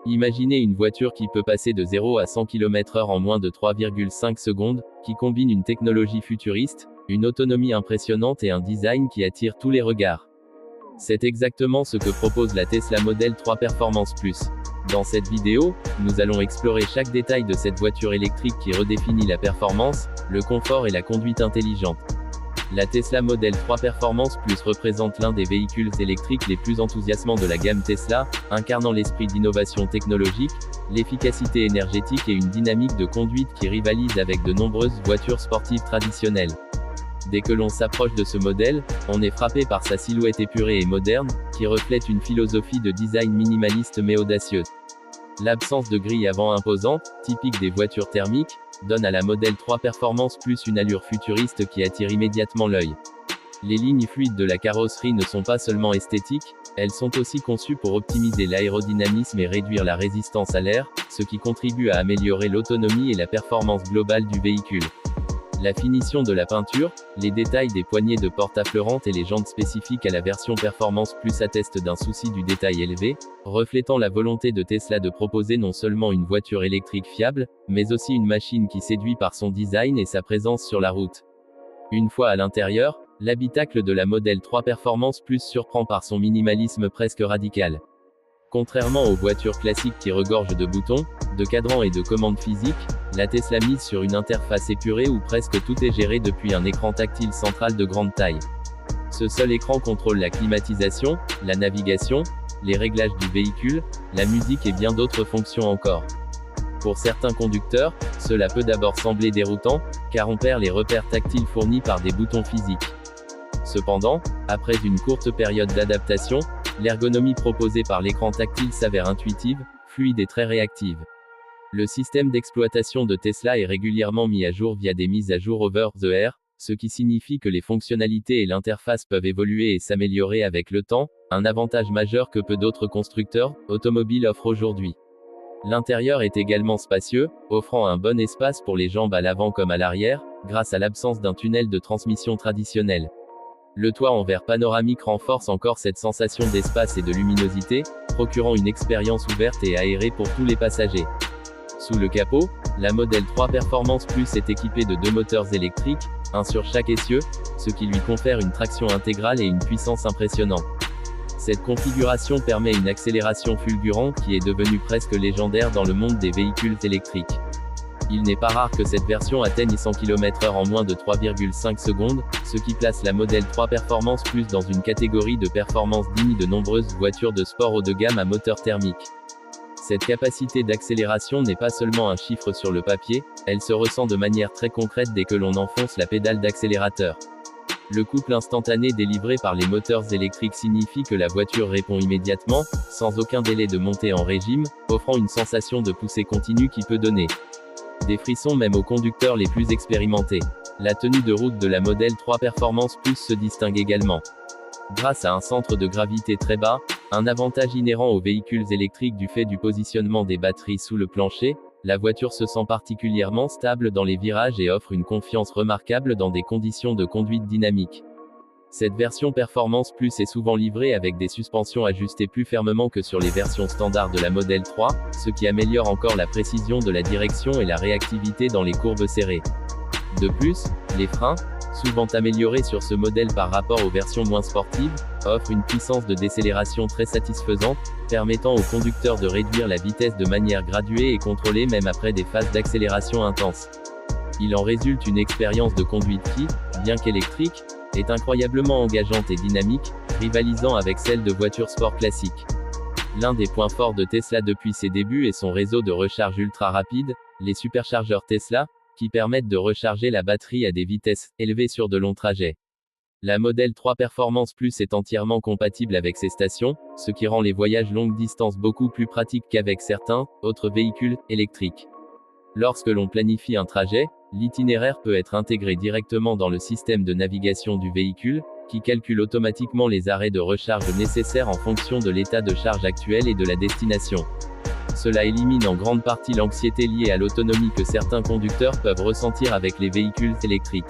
Imaginez une voiture qui peut passer de 0 à 100 km/h en moins de 3,5 secondes, qui combine une technologie futuriste, une autonomie impressionnante et un design qui attire tous les regards. C'est exactement ce que propose la Tesla Model 3 Performance Plus. Dans cette vidéo, nous allons explorer chaque détail de cette voiture électrique qui redéfinit la performance, le confort et la conduite intelligente. La Tesla Model 3 Performance Plus représente l'un des véhicules électriques les plus enthousiasmants de la gamme Tesla, incarnant l'esprit d'innovation technologique, l'efficacité énergétique et une dynamique de conduite qui rivalise avec de nombreuses voitures sportives traditionnelles. Dès que l'on s'approche de ce modèle, on est frappé par sa silhouette épurée et moderne, qui reflète une philosophie de design minimaliste mais audacieuse. L'absence de grille avant imposante, typique des voitures thermiques, donne à la Model 3 Performance Plus une allure futuriste qui attire immédiatement l'œil. Les lignes fluides de la carrosserie ne sont pas seulement esthétiques, elles sont aussi conçues pour optimiser l'aérodynamisme et réduire la résistance à l'air, ce qui contribue à améliorer l'autonomie et la performance globale du véhicule. La finition de la peinture, les détails des poignées de porte affleurantes et les jantes spécifiques à la version Performance Plus attestent d'un souci du détail élevé, reflétant la volonté de Tesla de proposer non seulement une voiture électrique fiable, mais aussi une machine qui séduit par son design et sa présence sur la route. Une fois à l'intérieur, l'habitacle de la Model 3 Performance Plus surprend par son minimalisme presque radical. Contrairement aux voitures classiques qui regorgent de boutons, de cadrans et de commandes physiques, la Tesla mise sur une interface épurée où presque tout est géré depuis un écran tactile central de grande taille. Ce seul écran contrôle la climatisation, la navigation, les réglages du véhicule, la musique et bien d'autres fonctions encore. Pour certains conducteurs, cela peut d'abord sembler déroutant, car on perd les repères tactiles fournis par des boutons physiques. Cependant, après une courte période d'adaptation, l'ergonomie proposée par l'écran tactile s'avère intuitive, fluide et très réactive. Le système d'exploitation de Tesla est régulièrement mis à jour via des mises à jour over the air, ce qui signifie que les fonctionnalités et l'interface peuvent évoluer et s'améliorer avec le temps, un avantage majeur que peu d'autres constructeurs automobiles offrent aujourd'hui. L'intérieur est également spacieux, offrant un bon espace pour les jambes à l'avant comme à l'arrière, grâce à l'absence d'un tunnel de transmission traditionnel. Le toit en verre panoramique renforce encore cette sensation d'espace et de luminosité, procurant une expérience ouverte et aérée pour tous les passagers. Sous le capot, la Model 3 Performance Plus est équipée de deux moteurs électriques, un sur chaque essieu, ce qui lui confère une traction intégrale et une puissance impressionnante. Cette configuration permet une accélération fulgurante qui est devenue presque légendaire dans le monde des véhicules électriques. Il n'est pas rare que cette version atteigne 100 km/h en moins de 3,5 secondes, ce qui place la Model 3 Performance Plus dans une catégorie de performance digne de nombreuses voitures de sport haut de gamme à moteur thermique. Cette capacité d'accélération n'est pas seulement un chiffre sur le papier, elle se ressent de manière très concrète dès que l'on enfonce la pédale d'accélérateur. Le couple instantané délivré par les moteurs électriques signifie que la voiture répond immédiatement, sans aucun délai de montée en régime, offrant une sensation de poussée continue qui peut donner des frissons même aux conducteurs les plus expérimentés. La tenue de route de la Model 3 Performance Plus se distingue également. Grâce à un centre de gravité très bas, un avantage inhérent aux véhicules électriques du fait du positionnement des batteries sous le plancher, la voiture se sent particulièrement stable dans les virages et offre une confiance remarquable dans des conditions de conduite dynamique. Cette version Performance Plus est souvent livrée avec des suspensions ajustées plus fermement que sur les versions standards de la Model 3, ce qui améliore encore la précision de la direction et la réactivité dans les courbes serrées. De plus, les freins, souvent améliorés sur ce modèle par rapport aux versions moins sportives, offrent une puissance de décélération très satisfaisante, permettant aux conducteurs de réduire la vitesse de manière graduée et contrôlée même après des phases d'accélération intenses. Il en résulte une expérience de conduite qui, bien qu'électrique, est incroyablement engageante et dynamique, rivalisant avec celle de voitures sport classiques. L'un des points forts de Tesla depuis ses débuts est son réseau de recharge ultra rapide, les superchargeurs Tesla, qui permettent de recharger la batterie à des vitesses élevées sur de longs trajets. La Model 3 Performance Plus est entièrement compatible avec ces stations, ce qui rend les voyages longue distance beaucoup plus pratiques qu'avec certains autres véhicules électriques. Lorsque l'on planifie un trajet, l'itinéraire peut être intégré directement dans le système de navigation du véhicule, qui calcule automatiquement les arrêts de recharge nécessaires en fonction de l'état de charge actuel et de la destination. Cela élimine en grande partie l'anxiété liée à l'autonomie que certains conducteurs peuvent ressentir avec les véhicules électriques.